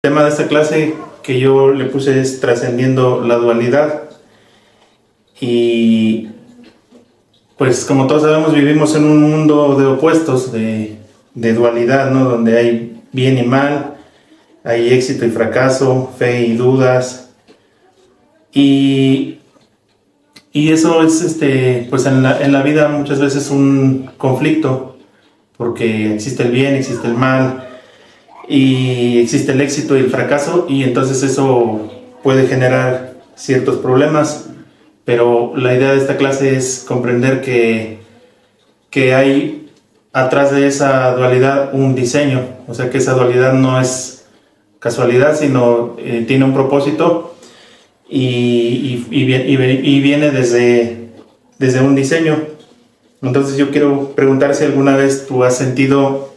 El tema de esta clase que yo le puse es trascendiendo la dualidad. Y pues como todos sabemos, vivimos en un mundo de opuestos, de dualidad, ¿no? Donde hay bien y mal, hay éxito y fracaso, fe y dudas. Y, y eso es pues en la vida muchas veces un conflicto, porque existe el bien, existe el mal, y existe el éxito y el fracaso, y entonces eso puede generar ciertos problemas. Pero la idea de esta clase es comprender que hay atrás de esa dualidad un diseño, o sea que esa dualidad no es casualidad, sino tiene un propósito y viene desde un diseño. Entonces yo quiero preguntar si alguna vez tú has sentido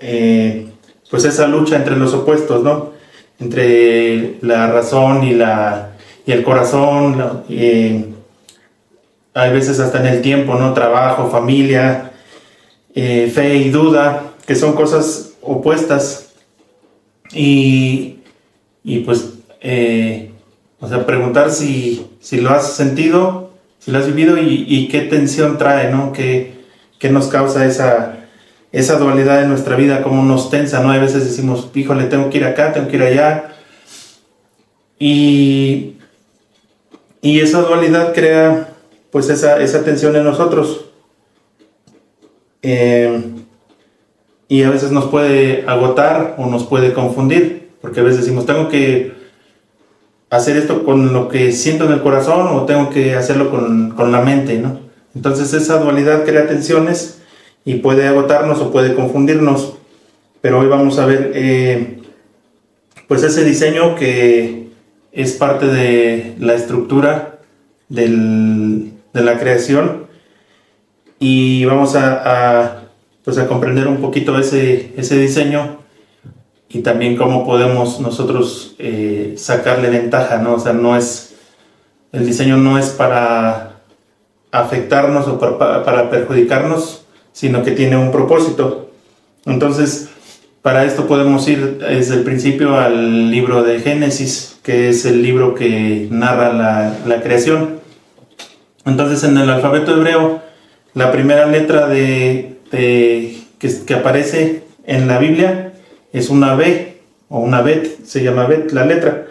pues esa lucha entre los opuestos, ¿no? Entre la razón y el corazón. Hay veces hasta en el tiempo, ¿no? Trabajo, familia, fe y duda, que son cosas opuestas. Y pues, o sea, preguntar si lo has sentido, si lo has vivido y qué tensión trae, ¿no? ¿Qué nos causa esa dualidad en nuestra vida? ¿Cómo nos tensa, ¿no? A veces decimos, híjole, tengo que ir acá, tengo que ir allá. Y esa dualidad crea pues esa tensión en nosotros. Y a veces nos puede agotar o nos puede confundir, porque a veces decimos, tengo que hacer esto con lo que siento en el corazón o tengo que hacerlo con la mente, ¿no? Entonces esa dualidad crea tensiones y puede agotarnos o puede confundirnos. Pero hoy vamos a ver pues ese diseño que es parte de la estructura de la creación, y vamos pues a comprender un poquito ese diseño y también cómo podemos nosotros sacarle ventaja, ¿no? O sea, el diseño no es para afectarnos o para perjudicarnos, sino que tiene un propósito. Entonces, para esto podemos ir desde el principio al libro de Génesis, que es el libro que narra la creación. Entonces, en el alfabeto hebreo, la primera letra que aparece en la Biblia es una B o una Bet, se llama Bet la letra.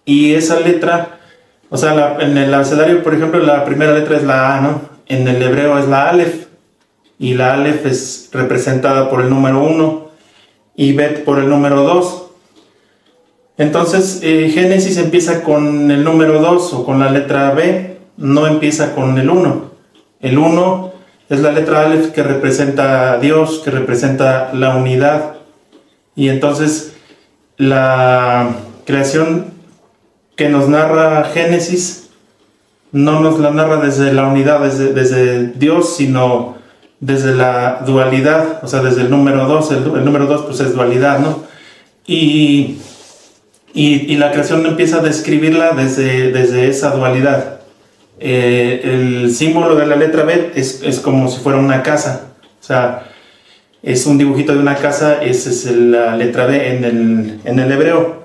Y esa letra, o sea, en el abecedario, por ejemplo, la primera letra es la A, ¿no? En el hebreo es la Aleph, y la Aleph es representada por el número 1 y Bet por el número 2. Entonces, Génesis empieza con el número 2 o con la letra B, no empieza con el 1. El 1 es la letra Aleph, que representa a Dios, que representa la unidad. Y entonces la creación que nos narra Génesis no nos la narra desde la unidad, desde Dios, sino desde la dualidad, o sea, desde el número 2. El número 2 pues es dualidad, ¿no? Y la creación empieza a describirla desde esa dualidad. El símbolo de la letra Bet es como si fuera una casa, o sea, es un dibujito de una casa. Esa es la letra B en el hebreo.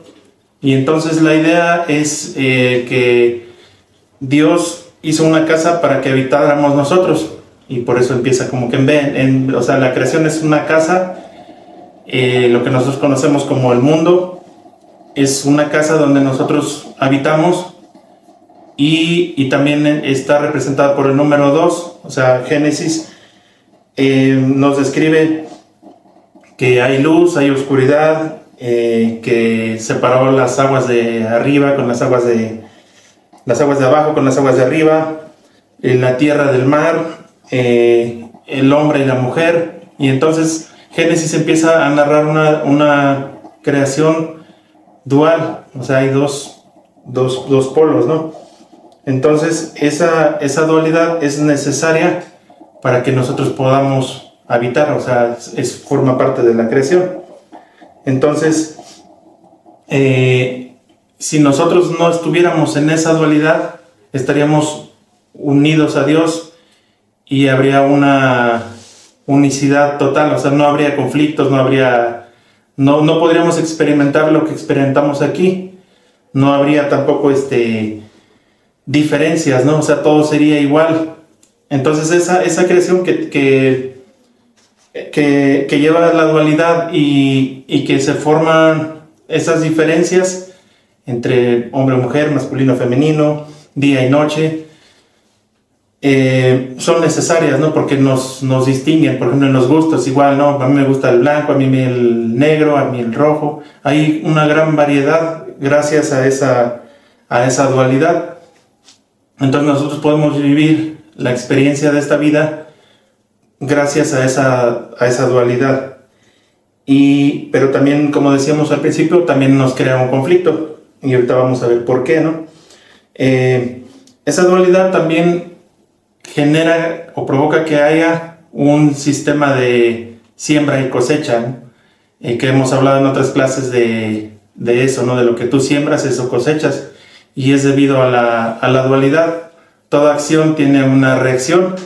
Y entonces la idea es que Dios hizo una casa para que habitáramos nosotros, y por eso empieza como que en B, o sea, la creación es una casa. Lo que nosotros conocemos como el mundo es una casa donde nosotros habitamos, y también está representada por el número 2, o sea, Génesis nos describe que hay luz, hay oscuridad, que separó las aguas de arriba con las aguas de abajo con las aguas de arriba, la tierra del mar, el hombre y la mujer. Y entonces Génesis empieza a narrar una creación dual, o sea, hay dos polos, ¿no? Entonces esa dualidad es necesaria para que nosotros podamos habitar, o sea, forma parte de la creación. Entonces, si nosotros no estuviéramos en esa dualidad, estaríamos unidos a Dios y habría una unicidad total, o sea, no habría conflictos, no no podríamos experimentar lo que experimentamos aquí. No habría tampoco diferencias, ¿no? O sea, todo sería igual. Entonces esa creación que lleva la dualidad y que se forman esas diferencias entre hombre y mujer, masculino, femenino, día y noche, son necesarias, ¿no? Porque nos distinguen, por ejemplo, en los gustos igual, ¿no? A mí me gusta el blanco, a mí el negro, a mí el rojo. Hay una gran variedad gracias a esa dualidad. Entonces nosotros podemos vivir la experiencia de esta vida gracias a esa dualidad. Pero también, como decíamos al principio, también nos crea un conflicto. Y ahorita vamos a ver por qué, ¿no? Esa dualidad también genera o provoca que haya un sistema de siembra y cosecha, ¿no? Que hemos hablado en otras clases de eso, ¿no? De lo que tú siembras, eso cosechas. Y es debido a la dualidad. Toda acción tiene una reacción.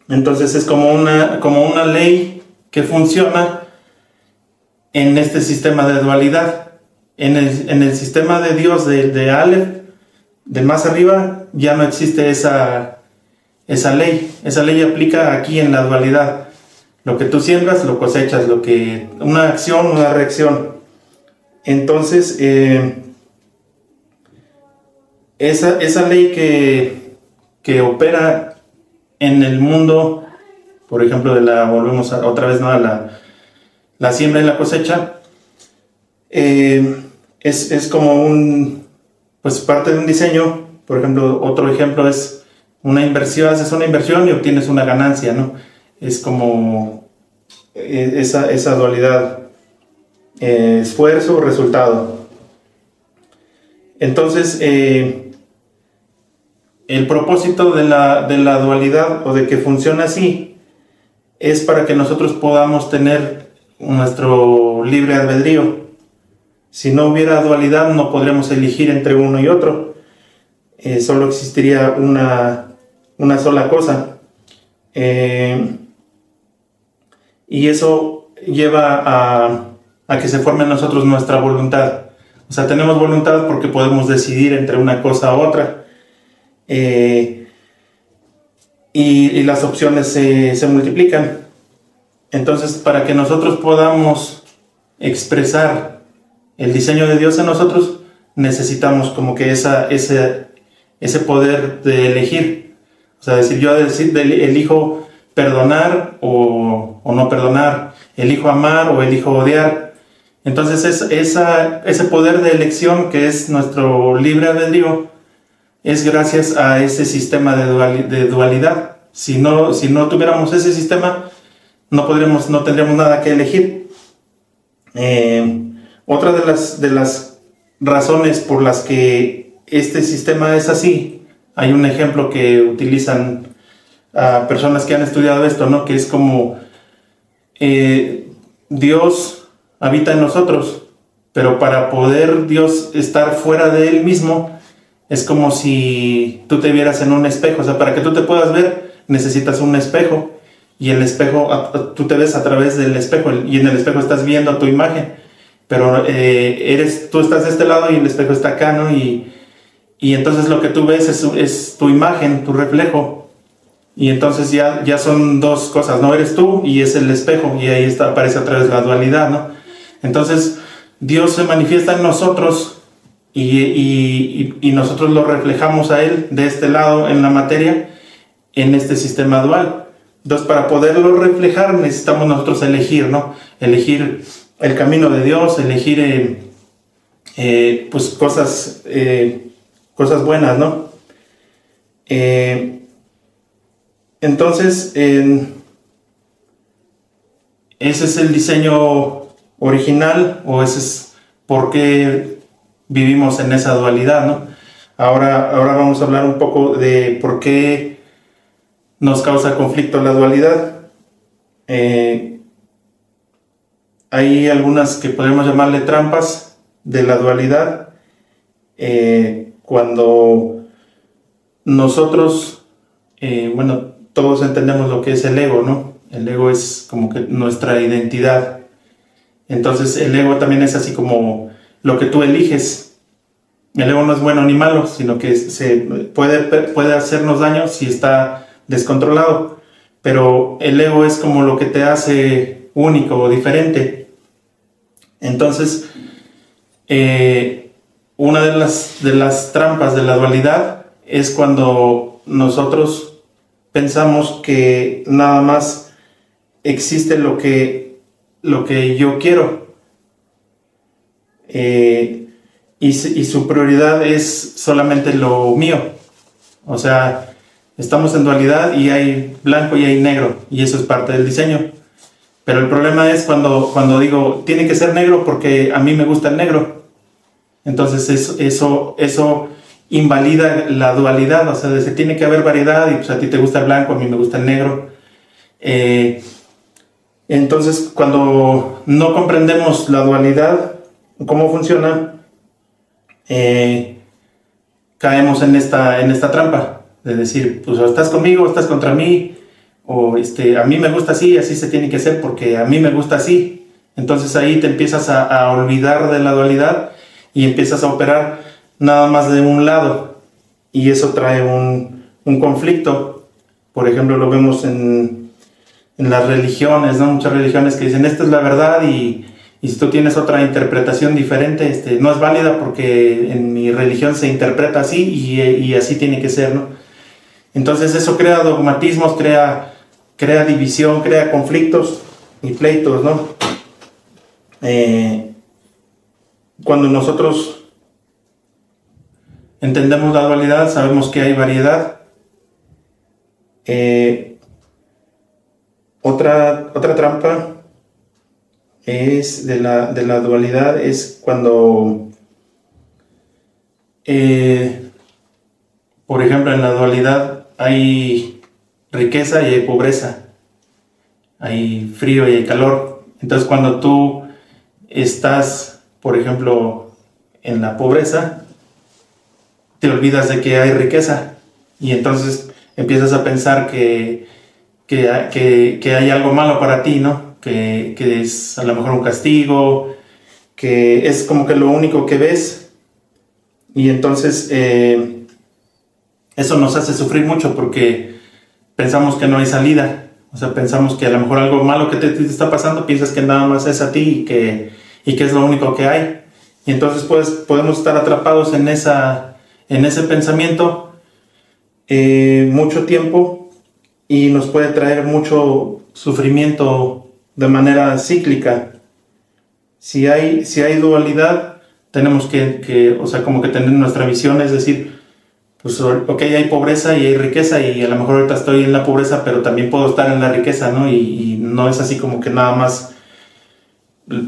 Entonces es como una ley que funciona en este sistema de dualidad. En el sistema de Dios de Aleph, de más arriba, ya no existe esa ley. Esa ley aplica aquí en la dualidad. Lo que tú siembras, lo cosechas. Una acción, una reacción. Entonces, esa ley que opera en el mundo, por ejemplo, volvemos otra vez, ¿no? a la siembra y la cosecha, es como pues parte de un diseño. Por ejemplo, otro ejemplo es una inversión. Haces una inversión y obtienes una ganancia, ¿no? Es como esa dualidad, esfuerzo, resultado. Entonces, el propósito de la dualidad, o de que funcione así, es para que nosotros podamos tener nuestro libre albedrío. Si no hubiera dualidad, no podríamos elegir entre uno y otro. Solo existiría una sola cosa. Y eso lleva a que se forme en nosotros nuestra voluntad. O sea, tenemos voluntad porque podemos decidir entre una cosa u otra. Y las opciones se multiplican. Entonces, para que nosotros podamos expresar el diseño de Dios en nosotros, necesitamos como que ese poder de elegir. O sea, elijo perdonar o no perdonar, elijo amar o elijo odiar. Entonces ese poder de elección, que es nuestro libre albedrío, es gracias a ese sistema de dualidad. Si no tuviéramos ese sistema, no tendríamos nada que elegir. Otra de las razones por las que este sistema es así, hay un ejemplo que utilizan a personas que han estudiado esto, ¿no? Que es como Dios habita en nosotros, pero para poder Dios estar fuera de Él mismo, es como si tú te vieras en un espejo. O sea, para que tú te puedas ver, necesitas un espejo. Y el espejo, tú te ves a través del espejo, y en el espejo estás viendo tu imagen. Pero tú estás de este lado y el espejo está acá, ¿no? Y entonces lo que tú ves es tu imagen, tu reflejo. Y entonces ya son dos cosas, ¿no? Eres tú y es el espejo, y ahí aparece otra vez la dualidad, ¿no? Entonces Dios se manifiesta en nosotros y nosotros lo reflejamos a Él de este lado en la materia, en este sistema dual. Entonces, para poderlo reflejar, necesitamos nosotros elegir, ¿no? Elegir el camino de Dios, elegir pues cosas buenas, ¿no? Entonces, ese es el diseño original, o ese es por qué vivimos en esa dualidad, ¿no? Ahora vamos a hablar un poco de por qué nos causa conflicto la dualidad. Hay algunas que podemos llamarle trampas de la dualidad. Cuando nosotros, todos entendemos lo que es el ego, ¿no? El ego es como que nuestra identidad. Entonces el ego también es así como lo que tú eliges. El ego no es bueno ni malo, sino que puede hacernos daño si está descontrolado. Pero el ego es como lo que te hace único o diferente. Entonces, una de las trampas de la dualidad es cuando nosotros pensamos que nada más existe lo que yo quiero, y su prioridad es solamente lo mío. O sea, estamos en dualidad y hay blanco y hay negro, y eso es parte del diseño. Pero el problema es cuando digo, tiene que ser negro porque a mí me gusta el negro. Entonces eso invalida la dualidad, o sea, tiene que haber variedad, y pues a ti te gusta el blanco, a mí me gusta el negro. Entonces, cuando no comprendemos la dualidad, cómo funciona, caemos en esta trampa de decir, pues o estás conmigo o estás contra mí, o a mí me gusta así se tiene que hacer porque a mí me gusta así. Entonces ahí te empiezas a olvidar de la dualidad y empiezas a operar nada más de un lado, y eso trae un conflicto. Por ejemplo, lo vemos en las religiones, ¿no? Muchas religiones que dicen, esta es la verdad, y si tú tienes otra interpretación diferente, no es válida porque en mi religión se interpreta así y así tiene que ser, ¿no? Entonces eso crea dogmatismos, crea división, crea conflictos y pleitos, ¿no? Cuando nosotros entendemos la dualidad, sabemos que hay variedad. Otra trampa es de la dualidad, es cuando, por ejemplo, en la dualidad hay riqueza y hay pobreza, hay frío y hay calor. Entonces, cuando tú estás, por ejemplo, en la pobreza, te olvidas de que hay riqueza, y entonces empiezas a pensar que hay algo malo para ti, ¿no? Que es a lo mejor un castigo, que es como que lo único que ves, y entonces eso nos hace sufrir mucho porque pensamos que no hay salida. O sea, pensamos que a lo mejor algo malo que te está pasando, piensas que nada más es a ti y que es lo único que hay. Y entonces podemos estar atrapados en ese pensamiento mucho tiempo, y nos puede traer mucho sufrimiento de manera cíclica. Si hay dualidad, tenemos que o sea, como que tener nuestra visión, es decir, pues ok, hay pobreza y hay riqueza, y a lo mejor ahorita estoy en la pobreza, pero también puedo estar en la riqueza, ¿no? Y no es así como que nada más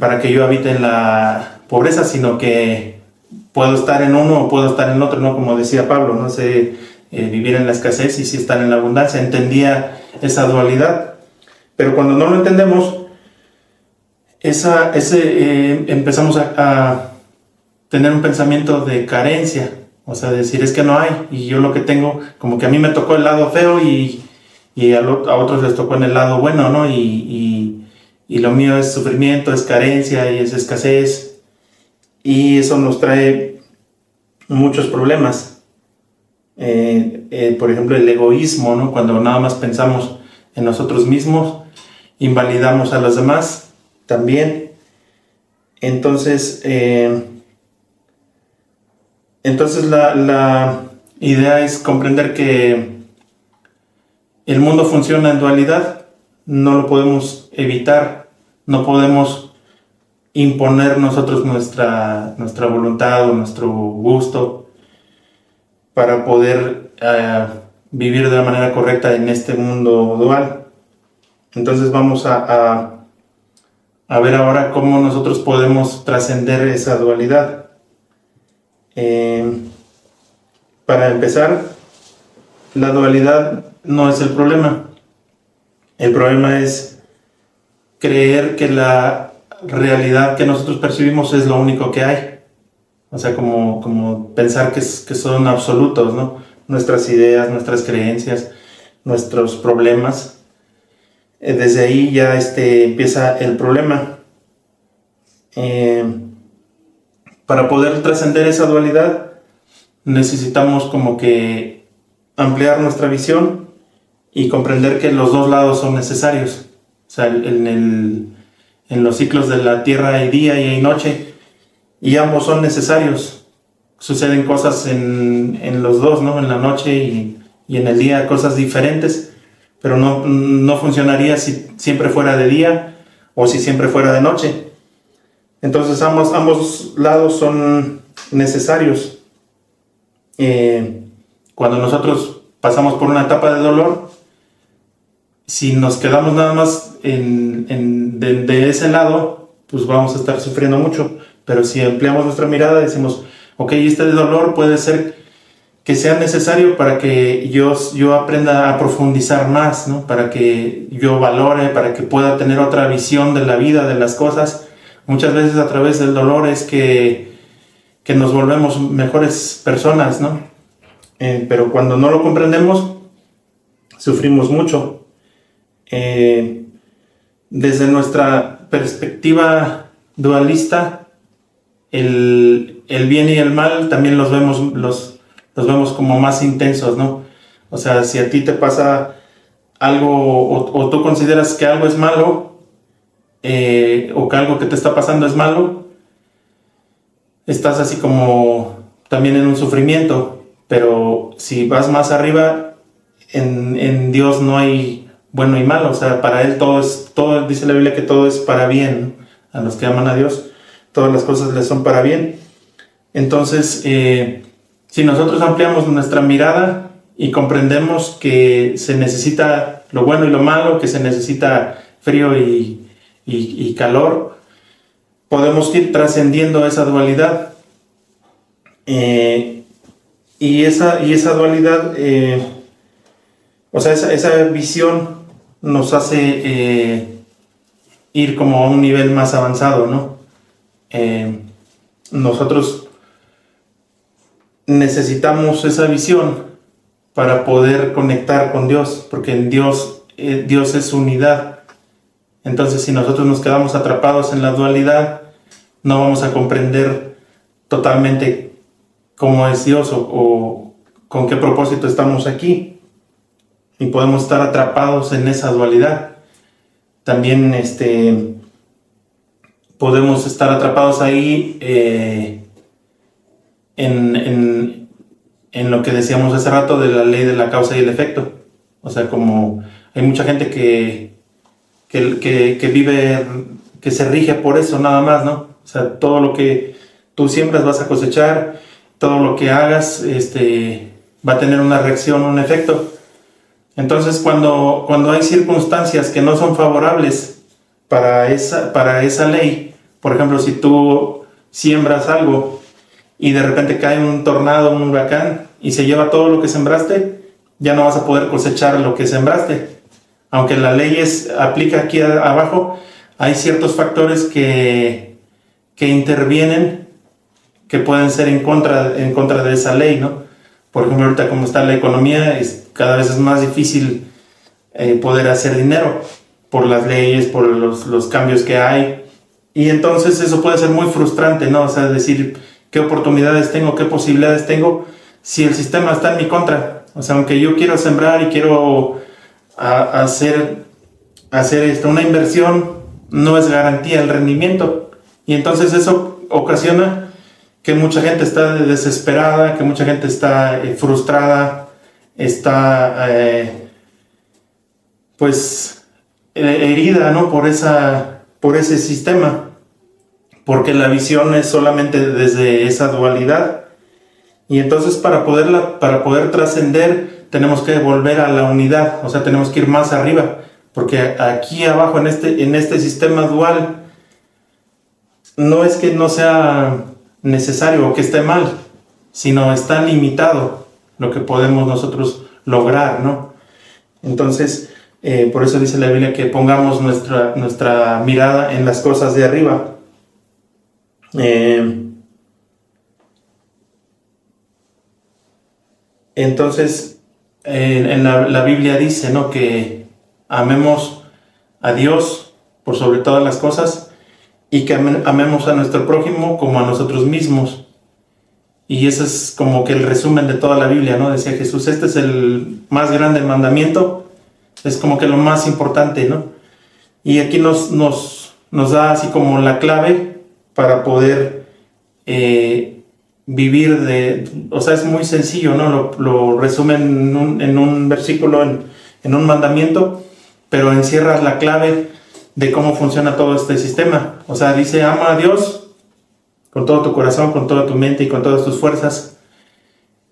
para que yo habite en la pobreza, sino que puedo estar en uno o puedo estar en otro, ¿no? Como decía Pablo, no sé, vivir en la escasez y sí estar en la abundancia. Entendía esa dualidad, pero cuando no lo entendemos, empezamos a tener un pensamiento de carencia. O sea, decir, es que no hay, y yo lo que tengo, como que a mí me tocó el lado feo y a otros les tocó en el lado bueno, ¿no? Y lo mío es sufrimiento, es carencia y es escasez, y eso nos trae muchos problemas. Por ejemplo, el egoísmo, ¿no? Cuando nada más pensamos en nosotros mismos, invalidamos a los demás también. Entonces la idea es comprender que el mundo funciona en dualidad, no lo podemos evitar, no podemos imponer nosotros nuestra voluntad o nuestro gusto para poder vivir de la manera correcta en este mundo dual. Entonces vamos a ver ahora cómo nosotros podemos trascender esa dualidad. Para empezar, la dualidad no es el problema. El problema es creer que la realidad que nosotros percibimos es lo único que hay. O sea, como pensar que son absolutos, ¿no? Nuestras ideas, nuestras creencias, nuestros problemas. Desde ahí ya empieza el problema. Eh, para poder trascender esa dualidad, necesitamos como que ampliar nuestra visión y comprender que los dos lados son necesarios. O sea, en los ciclos de la tierra hay día y hay noche, y ambos son necesarios. Suceden cosas en los dos, ¿no? En la noche y en el día, cosas diferentes, pero no funcionaría si siempre fuera de día o si siempre fuera de noche. Entonces ambos lados son necesarios. Cuando nosotros pasamos por una etapa de dolor, si nos quedamos nada más de ese lado, pues vamos a estar sufriendo mucho. Pero si ampliamos nuestra mirada, decimos, ok, este dolor puede ser que sea necesario para que yo aprenda a profundizar más, ¿no? Para que yo valore, para que pueda tener otra visión de la vida, de las cosas. Muchas veces a través del dolor es que nos volvemos mejores personas, ¿no? Pero cuando no lo comprendemos, sufrimos mucho. Desde nuestra perspectiva dualista, el bien y el mal también los vemos como más intensos, ¿no? O sea, si a ti te pasa algo o tú consideras que algo es malo, o que algo que te está pasando es malo, estás así como también en un sufrimiento. Pero si vas más arriba, en Dios no hay bueno y malo. O sea, para Él todo dice la Biblia que todo es para bien, ¿no? A los que aman a Dios, todas las cosas les son para bien. Entonces, si nosotros ampliamos nuestra mirada y comprendemos que se necesita lo bueno y lo malo, que se necesita frío y calor, podemos ir trascendiendo esa dualidad. Y esa dualidad, o sea, esa visión nos hace ir como a un nivel más avanzado, ¿no? Nosotros necesitamos esa visión para poder conectar con Dios, porque en Dios es unidad. Entonces, si nosotros nos quedamos atrapados en la dualidad, no vamos a comprender totalmente cómo es Dios o con qué propósito estamos aquí, y podemos estar atrapados en esa dualidad. También podemos estar atrapados ahí en lo que decíamos hace rato de la ley de la causa y el efecto. O sea, como hay mucha gente que vive, que se rige por eso nada más, ¿no? O sea, todo lo que tú siembras vas a cosechar, todo lo que hagas va a tener una reacción, un efecto. Entonces, cuando hay circunstancias que no son favorables para esa ley, por ejemplo, si tú siembras algo y de repente cae un tornado, un huracán y se lleva todo lo que sembraste, ya no vas a poder cosechar lo que sembraste. Aunque la ley aplica aquí abajo, hay ciertos factores que intervienen, que pueden ser en contra de esa ley, ¿no? Por ejemplo, ahorita como está la economía, cada vez es más difícil poder hacer dinero por las leyes, por los cambios que hay. Y entonces eso puede ser muy frustrante, ¿no? O sea, decir qué oportunidades tengo, qué posibilidades tengo, si el sistema está en mi contra. O sea, aunque yo quiero sembrar y quiero hacer una inversión, no es garantía el rendimiento. Y entonces eso ocasiona que mucha gente está desesperada, que mucha gente está frustrada, está herida, ¿no? por ese sistema, porque la visión es solamente desde esa dualidad. Y entonces para poder trascender tenemos que volver a la unidad, o sea, tenemos que ir más arriba, porque aquí abajo en este sistema dual no es que no sea necesario o que esté mal, sino está limitado lo que podemos nosotros lograr, ¿no? Entonces, por eso dice la Biblia que pongamos nuestra mirada en las cosas de arriba. Entonces, en la Biblia dice, ¿no?, que amemos a Dios por sobre todas las cosas y que amemos a nuestro prójimo como a nosotros mismos. Y ese es como que el resumen de toda la Biblia, ¿no? Decía Jesús, este es el más grande mandamiento, es como que lo más importante, ¿no? Y aquí nos da así como la clave para poder vivir o sea, es muy sencillo, ¿no? Lo resumen en un versículo, en un mandamiento, pero encierra la clave de cómo funciona todo este sistema. O sea, dice, ama a Dios con todo tu corazón, con toda tu mente y con todas tus fuerzas.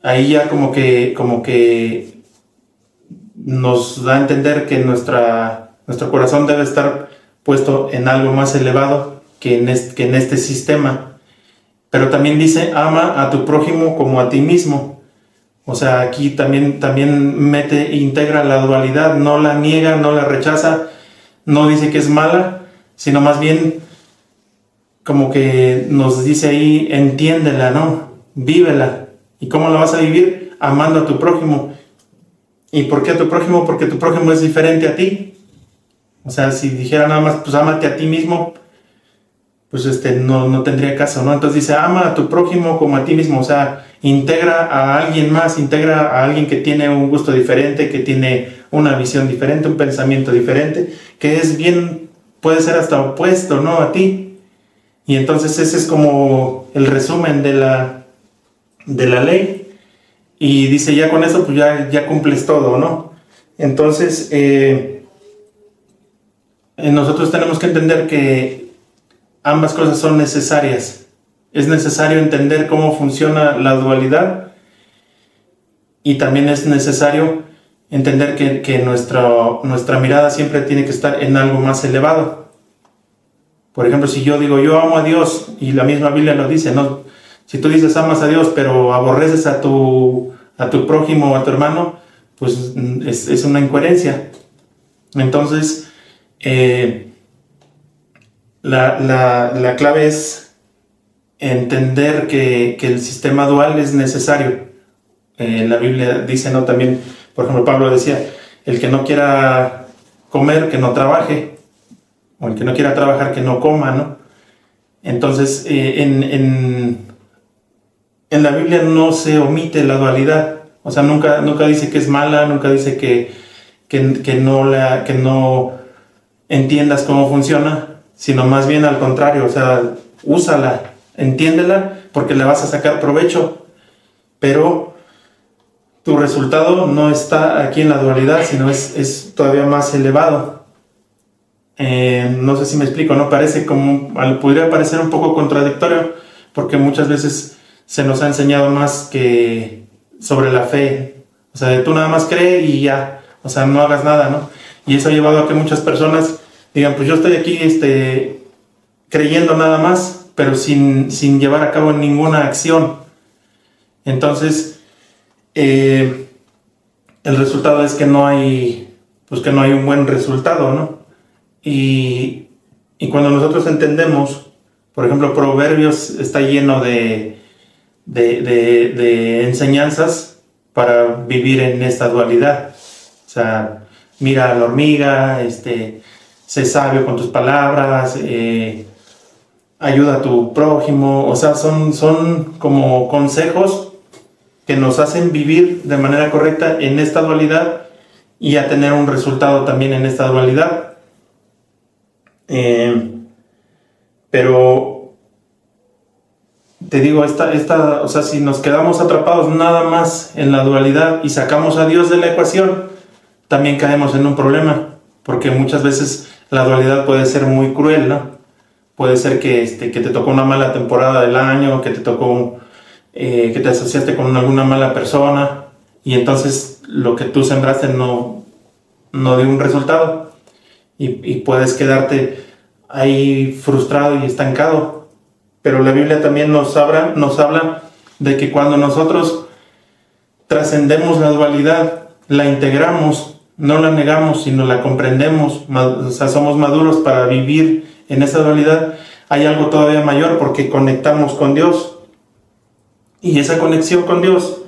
Ahí ya como que nos da a entender que nuestro corazón debe estar puesto en algo más elevado que en este sistema. Pero también dice, ama a tu prójimo como a ti mismo. O sea, aquí también integra la dualidad, no la niega, no la rechaza, no dice que es mala, sino más bien como que nos dice ahí, entiéndela, ¿no? Vívela. ¿Y cómo la vas a vivir? Amando a tu prójimo. ¿Y por qué a tu prójimo? Porque tu prójimo es diferente a ti. O sea, si dijera nada más, pues ámate a ti mismo, pues no tendría caso, ¿no? Entonces dice, ama a tu prójimo como a ti mismo. O sea, integra a alguien más, integra a alguien que tiene un gusto diferente, que tiene una visión diferente, un pensamiento diferente, que es bien, puede ser hasta opuesto, ¿no? A ti. Y entonces ese es como el resumen de la ley. Y dice, ya con eso pues ya cumples todo, ¿no? Entonces nosotros tenemos que entender que ambas cosas son necesarias. Es necesario entender cómo funciona la dualidad y también es necesario entender que nuestra mirada siempre tiene que estar en algo más elevado. Por ejemplo, si yo digo, yo amo a Dios, y la misma Biblia lo dice, ¿no? Si tú dices amas a Dios, pero aborreces a tu prójimo o a tu hermano, pues es una incoherencia. Entonces, la clave es entender que el sistema dual es necesario. La Biblia dice, ¿no? También, por ejemplo, Pablo decía, el que no quiera comer, que no trabaje. O el que no quiera trabajar, que no coma, ¿no? Entonces, en la Biblia no se omite la dualidad. O sea, nunca dice que es mala, nunca dice que no entiendas cómo funciona, sino más bien al contrario. O sea, úsala, entiéndela, porque le vas a sacar provecho. Pero tu resultado no está aquí en la dualidad, sino es todavía más elevado. No sé si me explico, ¿no? Podría parecer un poco contradictorio, porque muchas veces se nos ha enseñado más que sobre la fe. O sea, tú nada más cree y ya, o sea, no hagas nada, ¿no? Y eso ha llevado a que muchas personas digan, pues yo estoy aquí creyendo nada más, pero sin llevar a cabo ninguna acción. Entonces, el resultado es que no hay un buen resultado, ¿no? Y cuando nosotros entendemos, por ejemplo, Proverbios está lleno de enseñanzas para vivir en esta dualidad. O sea, mira a la hormiga, sé sabio con tus palabras, ayuda a tu prójimo. O sea, son como consejos que nos hacen vivir de manera correcta en esta dualidad y a tener un resultado también en esta dualidad. Pero te digo, o sea, si nos quedamos atrapados nada más en la dualidad y sacamos a Dios de la ecuación, también caemos en un problema, porque muchas veces la dualidad puede ser muy cruel, ¿no? Puede ser que te tocó una mala temporada del año, que te tocó que te asociaste con alguna mala persona y entonces lo que tú sembraste no dio un resultado y puedes quedarte ahí frustrado y estancado. Pero la Biblia también nos habla de que cuando nosotros trascendemos la dualidad, la integramos, no la negamos, sino la comprendemos, o sea, somos maduros para vivir en esa dualidad, hay algo todavía mayor porque conectamos con Dios. Y esa conexión con Dios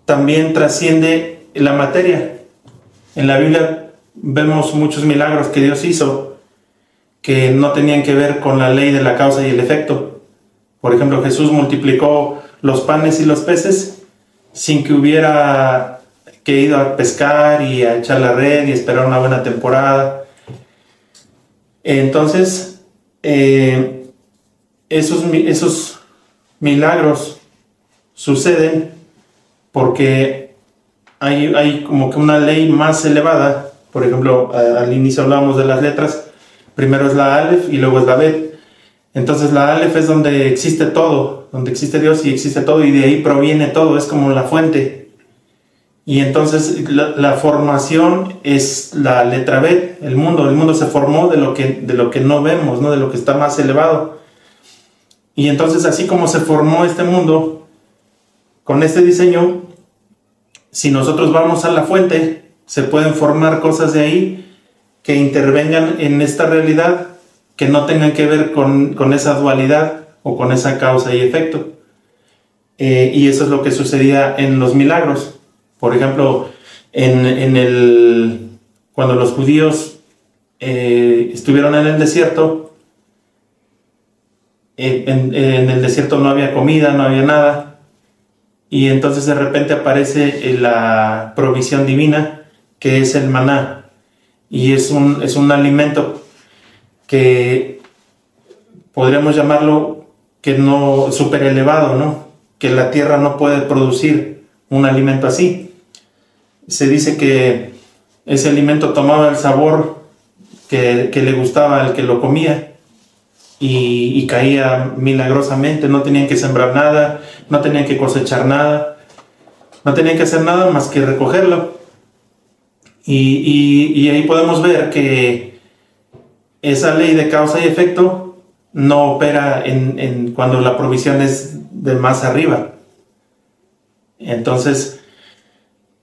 también trasciende la materia. En la Biblia vemos muchos milagros que Dios hizo que no tenían que ver con la ley de la causa y el efecto. Por ejemplo, Jesús multiplicó los panes y los peces sin que hubiera que ir a pescar y a echar la red y esperar una buena temporada. Entonces, esos milagros suceden porque hay como que una ley más elevada. Por ejemplo, al inicio hablábamos de las letras. Primero es la Aleph y luego es la Bet. Entonces la Aleph es donde existe todo, donde existe Dios y existe todo, y de ahí proviene todo, es como la fuente. Y entonces la formación es la letra Bet, el mundo se formó de lo que no vemos, ¿no? De lo que está más elevado. Y entonces, así como se formó este mundo, con este diseño, si nosotros vamos a la fuente, se pueden formar cosas de ahí que intervengan en esta realidad, que no tengan que ver con esa dualidad o con esa causa y efecto. Y eso es lo que sucedía en los milagros. Por ejemplo, cuando los judíos estuvieron en el desierto, en el desierto no había comida, no había nada, y entonces de repente aparece la provisión divina, que es el maná, y es un alimento que podríamos llamarlo que no súper elevado, ¿no? Que la tierra no puede producir un alimento así. Se dice que ese alimento tomaba el sabor que le gustaba al que lo comía, y caía milagrosamente. No tenían que sembrar nada, no tenían que cosechar nada, no tenían que hacer nada más que recogerlo. Y ahí podemos ver que esa ley de causa y efecto no opera cuando la provisión es de más arriba. Entonces,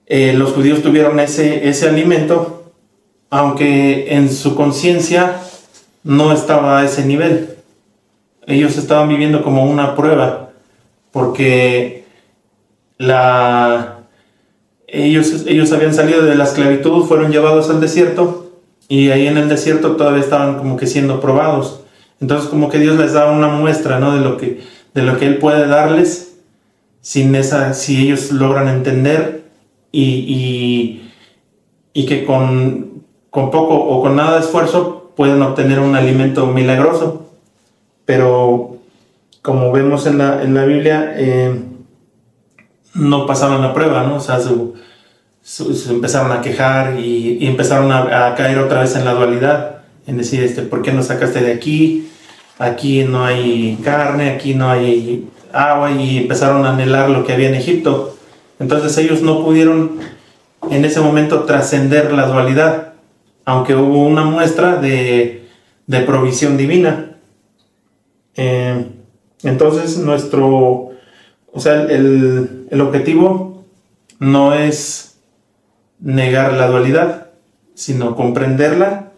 los judíos tuvieron ese alimento, aunque en su conciencia no estaba a ese nivel. Ellos estaban viviendo como una prueba, porque ellos habían salido de la esclavitud, fueron llevados al desierto, y ahí en el desierto todavía estaban como que siendo probados. Entonces, como que Dios les da una muestra, ¿no? de lo que Él puede darles, si ellos logran entender, y que con poco o con nada de esfuerzo pueden obtener un alimento milagroso. Pero como vemos en la Biblia, no pasaron la prueba, ¿no? O sea, se empezaron a quejar y empezaron a caer otra vez en la dualidad, en decir, ¿por qué nos sacaste de aquí? Aquí no hay carne, aquí no hay agua, y empezaron a anhelar lo que había en Egipto. Entonces ellos no pudieron en ese momento trascender la dualidad, aunque hubo una muestra de provisión divina. Entonces el objetivo no es negar la dualidad, sino comprenderla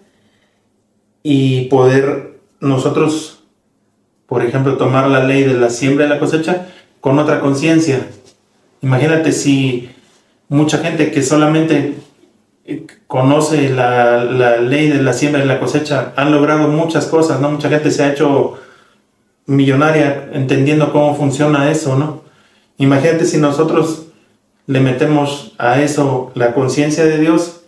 y poder nosotros, por ejemplo, tomar la ley de la siembra y la cosecha con otra conciencia. Imagínate si mucha gente que solamente conoce la ley de la siembra y la cosecha han logrado muchas cosas, ¿no? Mucha gente se ha hecho millonaria entendiendo cómo funciona eso, ¿no? Imagínate si nosotros le metemos a eso la conciencia de Dios.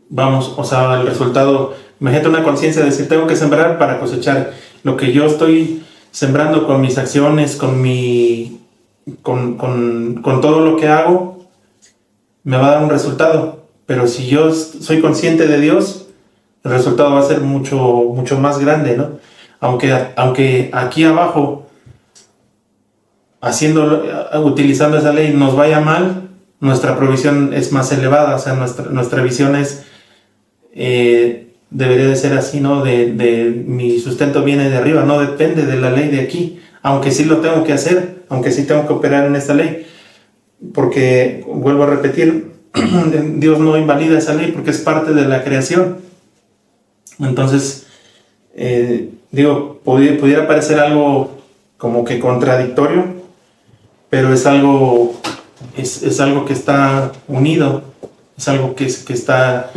Vamos, o sea, el resultado, imagínate una conciencia de decir, tengo que sembrar para cosechar. Lo que yo estoy sembrando con mis acciones, con todo lo que hago, me va a dar un resultado. Pero si yo soy consciente de Dios, el resultado va a ser mucho, mucho más grande, ¿no? Aunque aquí abajo, utilizando esa ley, nos vaya mal, nuestra provisión es más elevada. O sea, nuestra visión debería de ser así, ¿no? De mi sustento viene de arriba, no depende de la ley de aquí, aunque sí lo tengo que hacer, aunque sí tengo que operar en esta ley, porque, vuelvo a repetir, Dios no invalida esa ley porque es parte de la creación. Entonces, pudiera parecer algo como que contradictorio, pero es algo que está unido, es algo que está